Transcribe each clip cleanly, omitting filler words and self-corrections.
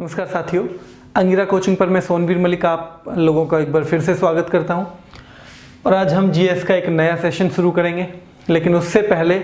नमस्कार साथियों, अंगिरा कोचिंग पर मैं सोनवीर मलिक आप लोगों का एक बार फिर से स्वागत करता हूं। और आज हम जीएस का एक नया सेशन शुरू करेंगे। लेकिन उससे पहले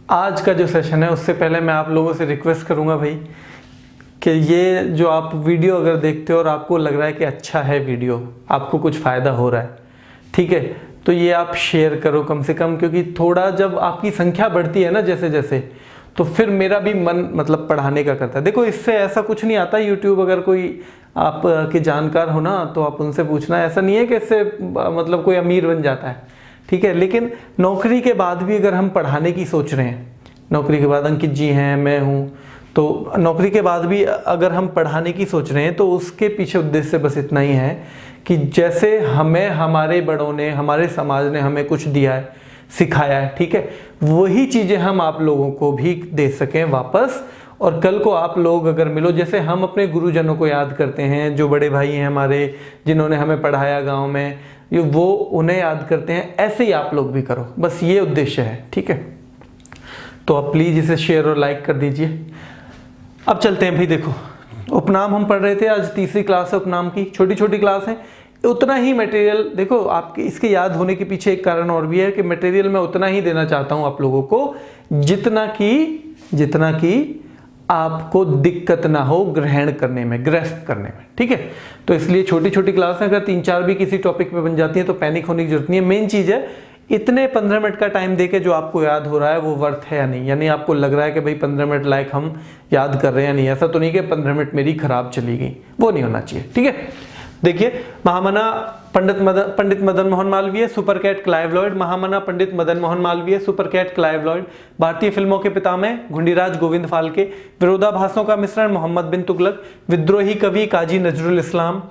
आज का जो सेशन है उससे पहले मैं आप लोगों से रिक्वेस्ट करूंगा भाई कि ये जो आप वीडियो अगर देखते हो और आपको लग रहा है कि अच्छा है वीडियो, आपको कुछ फ़ायदा हो रहा है, ठीक है, तो ये आप शेयर करो कम से कम। क्योंकि थोड़ा जब आपकी संख्या बढ़ती है ना जैसे जैसे, तो फिर मेरा भी मन मतलब पढ़ाने का करता है। देखो इससे ऐसा कुछ नहीं आता। यूट्यूब अगर कोई आप के जानकार हो ना तो आप उनसे पूछना, ऐसा नहीं है कि इससे मतलब कोई अमीर बन जाता है, ठीक है। लेकिन नौकरी के बाद भी अगर हम पढ़ाने की सोच रहे हैं, नौकरी के बाद अंकित जी हैं, मैं हूँ, तो नौकरी के बाद भी अगर हम पढ़ाने की सोच रहे हैं तो उसके पीछे उद्देश्य बस इतना ही है कि जैसे हमें हमारे बड़ों ने, हमारे समाज ने हमें कुछ दिया है, सिखाया है, ठीक है, वही चीज़ें हम आप लोगों को भी दे सकें वापस। और कल को आप लोग अगर मिलो, जैसे हम अपने गुरुजनों को याद करते हैं, जो बड़े भाई हैं हमारे, जिन्होंने हमें पढ़ाया गांव में, ये वो उन्हें याद करते हैं, ऐसे ही आप लोग भी करो। बस ये उद्देश्य है, ठीक है। तो आप प्लीज़ इसे शेयर और लाइक कर दीजिए। अब चलते हैं भाई। देखो, उपनाम हम पढ़ रहे थे, आज तीसरी क्लास है उपनाम की, छोटी छोटी क्लास है। उतना ही मटेरियल, देखो आपके इसके याद होने के पीछे एक कारण और भी है कि मटेरियल मैं उतना ही देना चाहता हूं आप लोगों को जितना कि आपको दिक्कत ना हो ग्रहण करने में, ग्रस्त करने में, ठीक है। तो इसलिए छोटी छोटी क्लास है, अगर 3-4 भी किसी टॉपिक पे बन जाती है तो पैनिक होने की जरूरत नहीं है। मेन चीज़ है इतने 15 मिनट का टाइम देके जो आपको याद हो रहा है वो वर्थ है या नहीं, यानी आपको लग रहा है कि भाई 15 मिनट लायक हम याद कर रहे हैं या नहीं। ऐसा तो नहीं कि 15 मिनट मेरी खराब चली गई, वो नहीं होना चाहिए, ठीक है। देखिए, Mahamana Pandit Madan Mohan Malaviya, super cat Clive Lloyd. Mahamana Pandit Madan Mohan Malaviya, super cat Clive Lloyd. भारतीय फिल्मों के पितामह घुंडीराज गोविंद फाल्के। विरोधाभासों का मिश्रण मोहम्मद बिन तुगलक। विद्रोही कवि काजी नजरुल इस्लाम।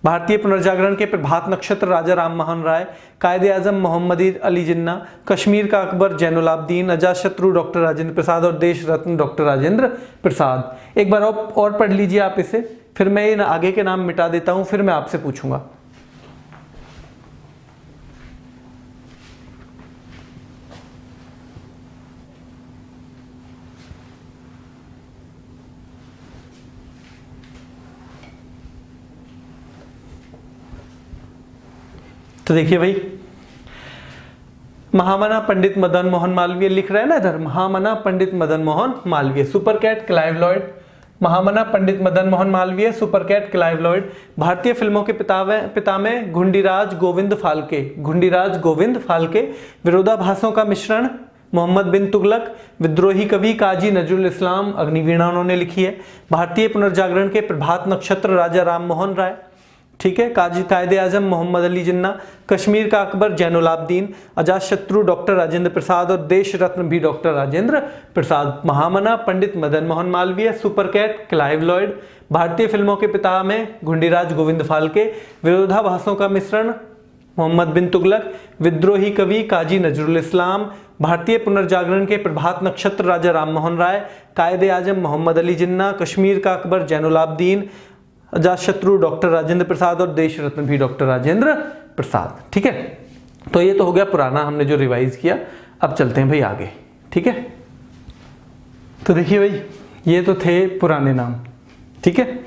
भारतीय पुनर्जागरण के प्रभात नक्षत्र राजा राम मोहन राय। कायदे आजम मोहम्मद अली जिन्ना। कश्मीर का अकबर जैनुलाब्दीन। अजातशत्रु डॉक्टर राजेंद्र प्रसाद और देश रत्न डॉक्टर राजेंद्र प्रसाद। एक बार और पढ़ लीजिए आप इसे, फिर मैं इन आगे के नाम मिटा देता हूं, फिर मैं आपसे पूछूंगा। तो देखिए भाई, महामना पंडित मदन मोहन मालवीय लिख रहे हैं ना इधर, Mahamana Pandit Madan Mohan Malaviya, super cat Clive Lloyd. Mahamana Pandit Madan Mohan Malaviya, super cat Clive Lloyd. भारतीय फिल्मों के पितामह घुंडीराज गोविंद फाल्के। घुंडीराज गोविंद फाल्के। विरोधाभासों का मिश्रण मोहम्मद बिन तुगलक। विद्रोही कवि काजी नजरुल इस्लाम, अग्निवीणा उन्होंने लिखी है। भारतीय पुनर्जागरण के प्रभात नक्षत्र राजा राम मोहन राय, ठीक है। कायदे आजम मोहम्मद अली जिन्ना। कश्मीर का अकबर जैनुलाब्दीन। अजातशत्रु डॉक्टर राजेंद्र प्रसाद और देश रत्न भी doctor Rajendra Prasad. Mahamana Pandit Madan Mohan Malaviya, super cat Clive Lloyd. भारतीय फिल्मों के पितामह घुंडीराज गोविंद फाल्के। विरोधाभासों का मिश्रण मोहम्मद बिन तुगलक। विद्रोही कवि काजी नजरुल इस्लाम। भारतीय पुनर्जागरण के प्रभात नक्षत्र राजा राम मोहन राय। कायदे आजम मोहम्मद अली जिन्ना। कश्मीर का अकबर जैनुलाब्दीन। अजातशत्रु डॉक्टर राजेंद्र प्रसाद और देश रत्न भी डॉक्टर राजेंद्र प्रसाद, ठीक है। तो ये तो हो गया पुराना, हमने जो रिवाइज किया। अब चलते हैं भाई आगे, ठीक है। तो देखिए भाई, ये तो थे पुराने नाम, ठीक है,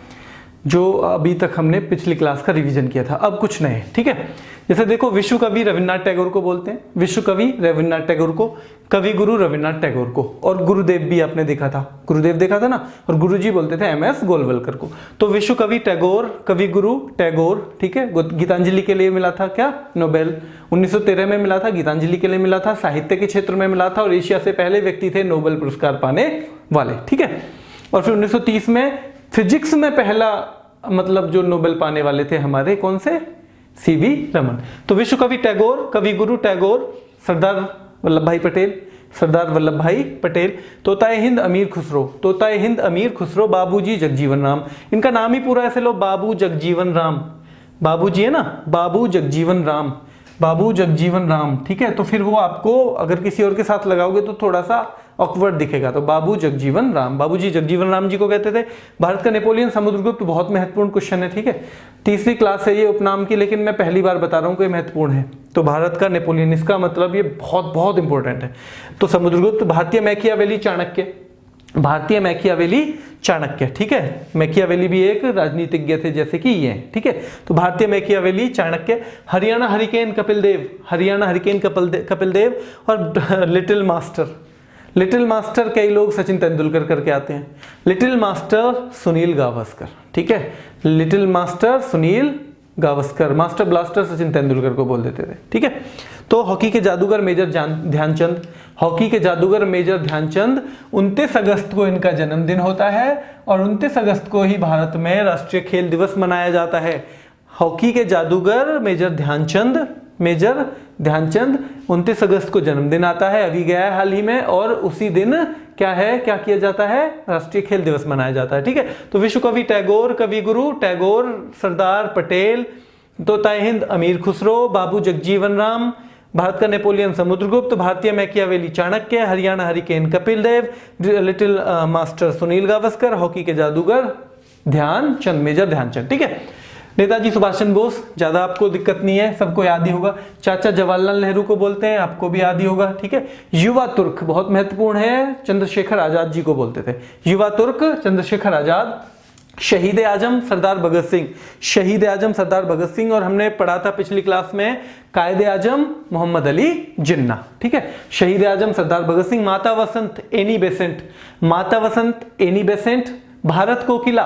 जो अभी तक हमने पिछली क्लास का रिवीजन किया था। अब कुछ नए, ठीक है। जैसे देखो, विश्व कवि रविन्द्रनाथ टैगोर को बोलते हैं, विश्व कवि रविन्द्रनाथ टैगोर को, कवि गुरु रविन्द्रनाथ टैगोर को, और गुरुदेव भी आपने देखा था, गुरुदेव देखा था ना, और गुरुजी बोलते थे MS गोलवलकर को। तो विश्व कवि टैगोर, कवि गुरु टैगोर, ठीक है। गीतांजलि के लिए मिला था क्या नोबेल, 1913 में मिला था, गीतांजलि के लिए मिला था, साहित्य के क्षेत्र में मिला था, और एशिया से पहले व्यक्ति थे नोबेल पुरस्कार पाने वाले, ठीक है। और फिर 1930 में फिजिक्स में पहला मतलब जो नोबेल पाने वाले थे हमारे, कौन से, CV रमन। तो विश्व कवि टैगोर, कवि गुरु टैगोर, सरदार वल्लभ भाई पटेल, सरदार वल्लभ भाई पटेल, तोताए हिंद अमीर खुसरो, तोताए हिंद अमीर खुसरो, बाबूजी जगजीवन राम। इनका नाम ही पूरा ऐसे लो, बाबू जगजीवन राम, बाबूजी है ना, बाबू जगजीवन राम, बाबू जगजीवन राम, ठीक है। तो फिर वो आपको अगर किसी और के साथ लगाओगे तो थोड़ा सा ऑकवर्ड दिखेगा। तो बाबू जगजीवन राम, बाबूजी जगजीवन राम जी को कहते थे। भारत का नेपोलियन समुद्रगुप्त, बहुत महत्वपूर्ण क्वेश्चन है, ठीक है। तीसरी क्लास है ये उपनाम की, लेकिन मैं पहली बार बता रहा हूँ कि महत्वपूर्ण है। तो भारत का नेपोलियन, इसका मतलब ये बहुत बहुत इंपॉर्टेंट है। तो समुद्रगुप्त, भारतीय मैकियावेली चाणक्य, भारतीय मैकियावेली चाणक्य, ठीक है। मैकियावेली भी एक राजनीतिज्ञ थे जैसे कि ये, ठीक है। तो भारतीय मैकियावेली चाणक्य। हरियाणा हरिकेन कपिल देव, हरियाणा हरिकेन कपिल देव। और लिटिल मास्टर, लिटिल मास्टर कई लोग सचिन तेंदुलकर करके आते हैं, लिटिल मास्टर सुनील गावस्कर, ठीक है। Little master Sunil Gavaskar, master blaster Sachin Tendulkar को बोल देते थे, ठीक है। तो हॉकी के जादूगर मेजर ध्यानचंद, हॉकी के जादूगर मेजर ध्यानचंद, 29 अगस्त को इनका जन्मदिन होता है और 29 अगस्त को ही भारत में राष्ट्रीय खेल दिवस मनाया जाता है। हॉकी के जादूगर मेजर ध्यानचंद, मेजर ध्यानचंद 29 अगस्त को जन्मदिन आता है, अभी गया है हाल ही में, और उसी दिन क्या है, क्या किया जाता है, राष्ट्रीय खेल दिवस मनाया जाता है, ठीक है। तो विश्व कवि टैगोर, कवि गुरु टैगोर, सरदार पटेल, तोताए हिंद अमीर खुसरो, बाबू जगजीवन राम, भारत का नेपोलियन समुद्रगुप्त, भारतीय Machiavelli Chanakya, Haryana hurricane Kapil Dev, little master Sunil Gavaskar, hockey के जादूगर ध्यानचंद, मेजर ध्यानचंद, ठीक है। नेताजी सुभाष चंद्र बोस, ज्यादा आपको दिक्कत नहीं है, सबको याद ही होगा। चाचा जवाहरलाल नेहरू को बोलते हैं, आपको भी याद ही होगा, ठीक है। युवा तुर्क बहुत महत्वपूर्ण है, चंद्रशेखर आजाद जी को बोलते थे, युवा तुर्क चंद्रशेखर आजाद। शहीद आजम सरदार भगत सिंह, शहीद आजम सरदार भगत सिंह, और हमने पढ़ा था पिछली क्लास में कायदे आजम मोहम्मद अली जिन्ना, ठीक है। शहीद आजम सरदार भगत सिंह। माता वसंत एनी बेसेंट, माता वसंत एनी बेसेंट। भारत कोकिला,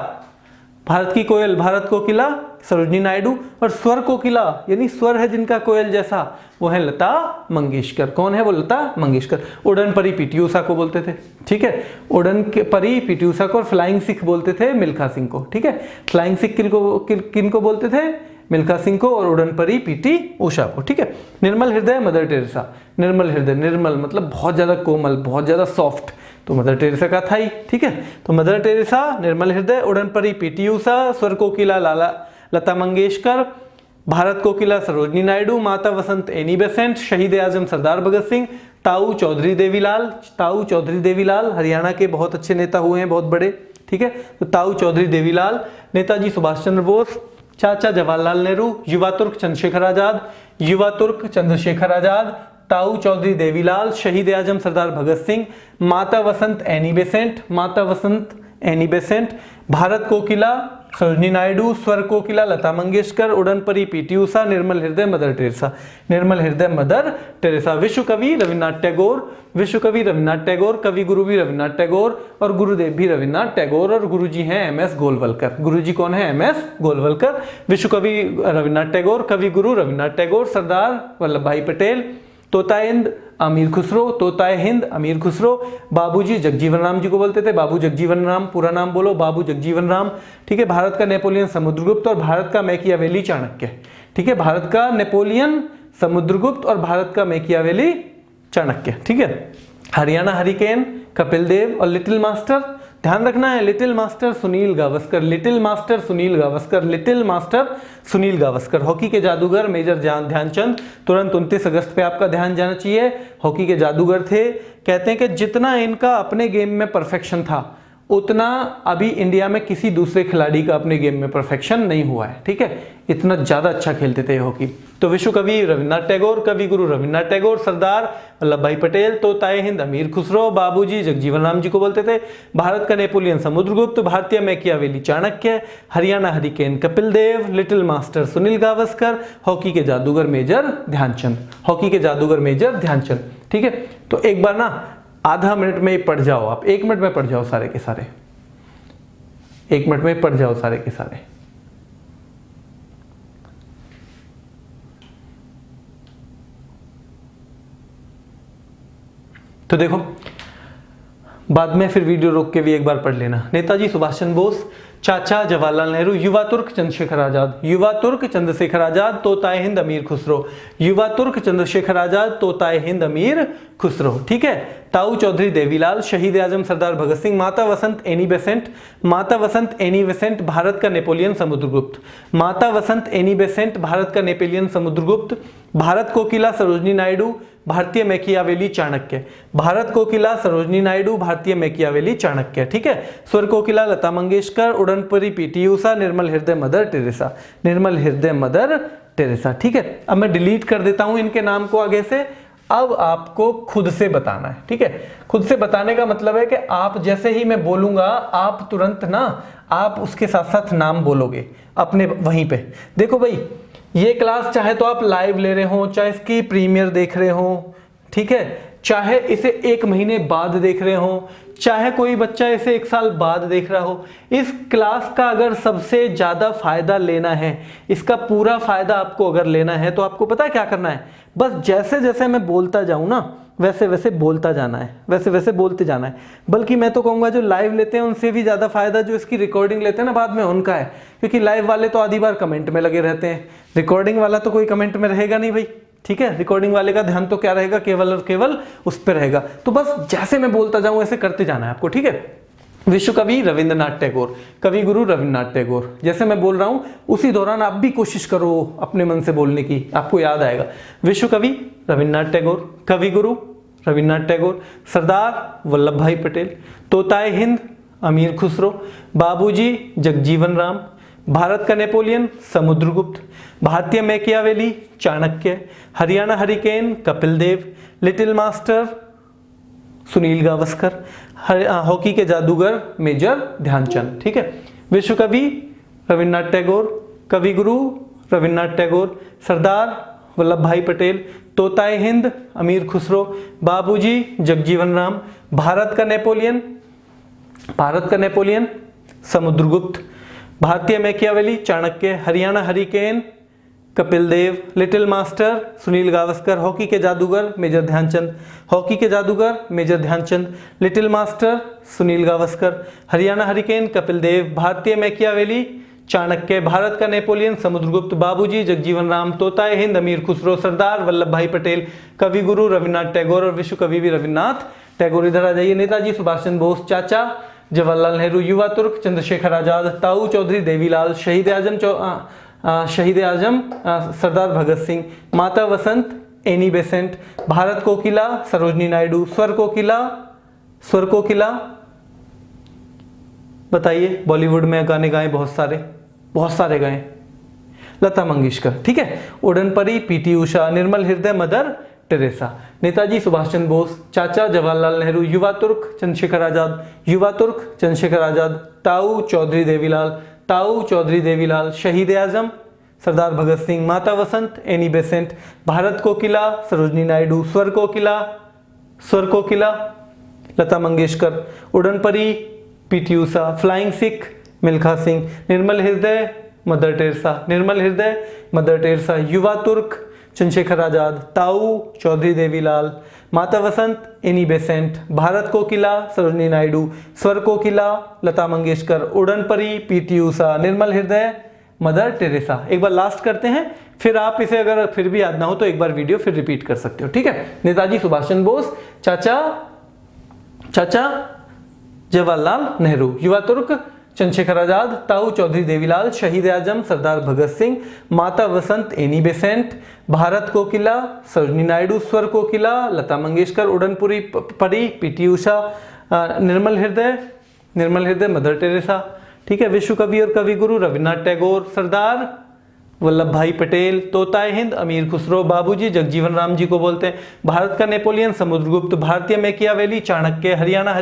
भारत की कोयल, भारत कोकिला सरोजनी नायडू। और स्वर कोकिला यानी स्वर है जिनका कोयल जैसा, वो है लता मंगेशकर। कौन है वो? लता मंगेशकर। उड़न परी पीटी उषा को बोलते थे, ठीक है, उड़न परी पीटी उषा को। और फ्लाइंग सिख बोलते थे मिल्खा सिंह को, ठीक है। फ्लाइंग सिख किन को बोलते थे? मिल्खा सिंह को और उड़न परी पीटी उषा को, ठीक है। निर्मल हृदय मदर टेरेसा, निर्मल हृदय, निर्मल मतलब बहुत ज्यादा कोमल, बहुत ज्यादा सॉफ्ट, तो मदर टेरेसा का था ही, ठीक है। तो मदर टेरेसा, निर्मल हृदय, उड़न परी पीटी उषा, स्वर कोकिला लता मंगेशकर, भारत कोकिला सरोजनी नायडू, माता वसंत एनी बेसेंट, शहीद आजम सरदार भगत सिंह, ताऊ चौधरी देवीलाल, ताऊ चौधरी देवीलाल हरियाणा के बहुत अच्छे नेता हुए हैं, बहुत बड़े, ठीक है। तो ताऊ चौधरी देवीलाल, नेताजी सुभाष चंद्र बोस, चाचा जवाहरलाल नेहरू, युवा तुर्क चंद्रशेखर आजाद, युवा तुर्क चंद्रशेखर आजाद, ताऊ चौधरी देवीलाल, शहीद आजम सरदार भगत सिंह, माता वसंत एनी बेसेंट, माता वसंत एनी बेसेंट, भारत कोकिला सरोजनी नायडू, स्वर कोकिला लता मंगेशकर, उड़न परी पीटी उषा, निर्मल हृदय मदर टेरेसा, निर्मल हृदय मदर टेरेसा। विश्व कवि रविन्द्रनाथ टैगोर, विश्व कवि रविन्द्रनाथ टैगोर, कवि गुरु भी रविन्द्रनाथ टैगोर और गुरुदेव भी रविन्द्रनाथ टैगोर, और गुरुजी हैं एमएस गोलवलकर। गुरुजी कौन है? एमएस गोलवलकर। विश्व कवि रविन्द्रनाथ टैगोर, कवि गुरु रविन्द्रनाथ टैगोर, सरदार वल्लभ भाई पटेल, तोताए हिंद अमीर खुसरो, तोताए हिंद अमीर खुसरो, बाबूजी जगजीवन राम जी को बोलते थे, बाबू जगजीवन राम, पूरा नाम बोलो, बाबू जगजीवन राम, ठीक है। भारत का नेपोलियन समुद्रगुप्त और भारत का मैकियावेली चाणक्य, ठीक है। भारत का नेपोलियन समुद्रगुप्त और भारत का मैकियावेली चाणक्य, ठीक है। हरियाणा हरिकेन कपिल देव और लिटिल मास्टर, ध्यान रखना है, little master Sunil Gavaskar, little master Sunil Gavaskar, little master Sunil Gavaskar. Hockey के जादूगर मेजर ध्यानचंद, तुरंत 29 अगस्त पे आपका ध्यान जाना चाहिए। हॉकी के जादूगर थे, कहते हैं कि जितना इनका अपने गेम में परफेक्शन था उतना अभी इंडिया में किसी दूसरे खिलाड़ी का अपने गेम में परफेक्शन नहीं हुआ है, ठीक है। इतना ज्यादा अच्छा खेलते थे हॉकी। तो विश्व कवि रविन्द्रनाथ टैगोर, कवि गुरु रविन्द्रनाथ टैगोर, सरदार वल्लभ भाई पटेल, तोताए हिंद अमीर खुसरो, बाबूजी जगजीवन राम जी को बोलते थे, भारत का नेपोलियन समुद्रगुप्त, भारतीय Machiavelli Chanakya, Haryana hurricane Kapil Dev, little master Sunil Gavaskar, hockey के जादूगर मेजर ध्यानचंद, हॉकी के जादूगर मेजर ध्यानचंद, ठीक है। तो एक बार ना आधा मिनट में पढ़ जाओ आप, 1 मिनट में पढ़ जाओ सारे के सारे, 1 मिनट में पढ़ जाओ सारे के सारे। तो देखो बाद में फिर वीडियो रोक के भी एक बार पढ़ लेना। नेताजी सुभाष चंद्र बोस, चाचा जवाहरलाल नेहरू, युवा तुर्क चंद्रशेखर आजाद, युवा तुर्क चंद्रशेखर आजाद, तोताए हिंद अमीर खुसरो, युवा तुर्क चंद्रशेखर आजाद, तोताए हिंद अमीर खुसरो, ठीक है। ताऊ चौधरी देवीलाल, शहीद आजम सरदार भगत सिंह, माता वसंत एनी बेसेंट, माता वसंत एनी बेसेंट, भारत का नेपोलियन समुद्रगुप्त, माता वसंत एनी बेसेंट, भारत का नेपोलियन समुद्रगुप्त, भारत कोकिला सरोजनी नायडू, भारतीय मैकियावेली चाणक्य, भारत कोकिला सरोजनी नायडू, भारतीय मैकियावेली चाणक्य, ठीक है। स्वर कोकिला लता मंगेशकर, उड़न परी पीटी उषा, निर्मल हृदय मदर टेरेसा, निर्मल हृदय मदर टेरेसा, ठीक है। अब मैं डिलीट कर देता हूं इनके नाम को आगे से। अब आपको खुद से बताना है, ठीक है। खुद से बताने का मतलब है कि आप जैसे ही मैं बोलूंगा आप तुरंत ना आप उसके साथ साथ नाम बोलोगे अपने वहीं पे। देखो भाई, ये क्लास चाहे तो आप लाइव ले रहे हो, चाहे इसकी प्रीमियर देख रहे हो, ठीक है, चाहे इसे 1 महीने बाद देख रहे हो, चाहे कोई बच्चा इसे 1 साल बाद देख रहा हो, इस क्लास का अगर सबसे ज्यादा फायदा लेना है, इसका पूरा फायदा आपको अगर लेना है, तो आपको पता है क्या करना है, बस जैसे जैसे मैं बोलता जाऊं ना वैसे वैसे बोलता जाना है, वैसे वैसे बोलते जाना है। बल्कि मैं तो कहूंगा जो लाइव लेते हैं उनसे भी ज्यादा फायदा जो इसकी रिकॉर्डिंग लेते हैं ना बाद में उनका है, क्योंकि लाइव वाले तो आधी बार कमेंट में लगे रहते हैं, रिकॉर्डिंग वाला तो कोई कमेंट में रहेगा नहीं भाई, ठीक है। रिकॉर्डिंग वाले का ध्यान तो क्या रहेगा, केवल और केवल उस पर रहेगा। तो बस जैसे मैं बोलता जाऊं ऐसे करते जाना है आपको, ठीक है। विश्व कवि रविंद्रनाथ टैगोर, कवि गुरु रविंद्रनाथ टैगोर, जैसे मैं बोल रहा हूं उसी दौरान आप भी कोशिश करो अपने मन से बोलने की, आपको याद आएगा। विश्व कवि रविंद्रनाथ टैगोर, कवि गुरु रविंद्रनाथ टैगोर, सरदार वल्लभ भाई पटेल, तोताए हिंद अमीर खुसरो, बाबूजी जगजीवन राम, भारत का नेपोलियन समुद्रगुप्त, भारतीय Machiavelli Chanakya, Haryana hurricane Kapil Dev, little master Sunil Gavaskar, hockey के जादूगर मेजर ध्यानचंद, ठीक है। विश्व कवि रविंद्रनाथ टैगोर, कवि गुरु रविंद्रनाथ टैगोर, सरदार वल्लभ भाई पटेल, तोताए हिंद अमीर खुसरो, बाबूजी जगजीवन राम, भारत का नेपोलियन समुद्रगुप्त, भारतीय Machiavelli Chanakya, Haryana hurricane Kapil Dev, little master Sunil Gavaskar, hockey के जादूगर मेजर ध्यानचंद, हॉकी के जादूगर major Dhyanchand, little master Sunil Gavaskar, Haryana hurricane Kapil Dev, भारतीय मैकियावेली चाणक्य, भारत का नेपोलियन समुद्रगुप्त, बाबूजी जगजीवन राम, तोताए हिंद अमीर खुसरो, सरदार वल्लभ भाई पटेल, कवि गुरु रविन्द्रनाथ टैगोर और विश्व कवि भी रविन्द्रनाथ टैगोर। इधर आ जाइए, नेताजी सुभाष चंद्र बोस, चाचा जवाहरलाल नेहरू, युवा तुर्क चंद्रशेखर आजाद, ताऊ चौधरी देवीलाल, शहीद आजम सरदार भगत सिंह, माता वसंत एनी बेसेंट, भारत कोकिला सरोजनी नायडू, स्वर कोकिला बताइए, बॉलीवुड में गाने गाए बहुत सारे गाए, लता मंगेशकर, ठीक है। उड़न परी पीटी उषा, निर्मल हृदय मदर टेरेसा, नेताजी सुभाष चंद्र बोस, चाचा जवाहरलाल नेहरू, युवा तुर्क चंद्रशेखर आजाद, ताऊ चौधरी देवीलाल, शहीद आजम सरदार भगत सिंह, माता वसंत एनी बेसेंट, भारत कोकिला सरोजनी नायडू, स्वर कोकिला लता मंगेशकर, उड़न परी पीटी उषा, फ्लाइंग सिख मिल्खा सिंह, निर्मल हृदय मदर टेरेसा, युवा तुर्क चंद्रशेखर आजाद, ताऊ चौधरी देवीलाल, माता वसंत एनी बेसेंट, भारत कोकिला सरोजनी नायडू, स्वर कोकिला लता मंगेशकर, उड़न परी पीटी उषा, निर्मल हृदय मदर टेरेसा। एक बार लास्ट करते हैं, फिर आप इसे अगर फिर भी याद ना हो तो एक बार वीडियो फिर रिपीट कर सकते हो, ठीक है। नेताजी सुभाष चंद्र बोस, चाचा जवाहरलाल नेहरू, युवा तुर्क चंद्रशेखर आजाद, ताऊ चौधरी देवीलाल, शहीद आजम सरदार भगत सिंह, माता वसंत एनी बेसेंट, भारत कोकिला सरोजनी नायडू, स्वर कोकिला लता मंगेशकर, उड़न परी पीटी उषा, निर्मल हृदय मदर टेरेसा, ठीक है। विश्व कवि और कवि गुरु रविन्द्रनाथ टैगोर, सरदार वल्लभ भाई पटेल, तोताए हिंद अमीर खुसरो, बाबूजी जगजीवन राम जी को बोलते हैं, भारत का नेपोलियन समुद्रगुप्त, भारतीय Machiavelli Chanakya, Haryana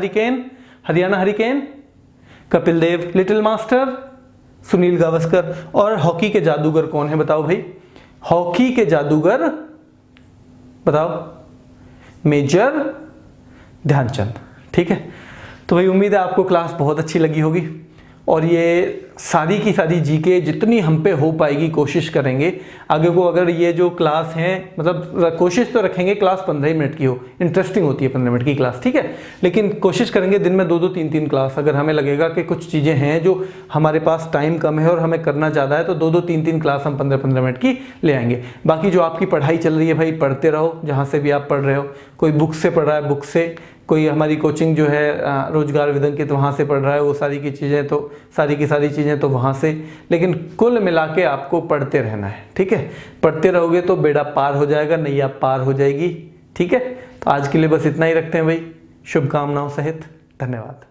hurricane Kapil Dev, little master Sunil Gavaskar. और हॉकी के जादूगर कौन है बताओ भाई, हॉकी के जादूगर बताओ, मेजर ध्यानचंद, ठीक है। तो भाई उम्मीद है आपको क्लास बहुत अच्छी लगी होगी, और ये सारी की सारी जीके जितनी हम पे हो पाएगी कोशिश करेंगे आगे को। अगर ये जो क्लास है मतलब कोशिश तो रखेंगे क्लास 15 ही मिनट की हो, इंटरेस्टिंग होती है 15 मिनट की क्लास, ठीक है। लेकिन कोशिश करेंगे दिन में 2-2 3-3 क्लास। अगर हमें लगेगा कि कुछ चीज़ें हैं जो हमारे पास टाइम कम है और हमें करना ज़्यादा है तो 2-2 3-3 क्लास हम 15-15 मिनट की ले आएंगे। बाकी जो आपकी पढ़ाई चल रही है भाई पढ़ते रहो, जहाँ से भी आप पढ़ रहे हो, कोई बुक से पढ़ रहा है बुक से, कोई हमारी कोचिंग जो है रोजगार विदंकित वहाँ से पढ़ रहा है, वो सारी की सारी चीज़ें तो वहाँ से। लेकिन कुल मिला के आपको पढ़ते रहना है, ठीक है। पढ़ते रहोगे तो बेड़ा पार हो जाएगा, नैया पार हो जाएगी, ठीक है। तो आज के लिए बस इतना ही रखते हैं भाई, शुभकामनाओं सहित, धन्यवाद।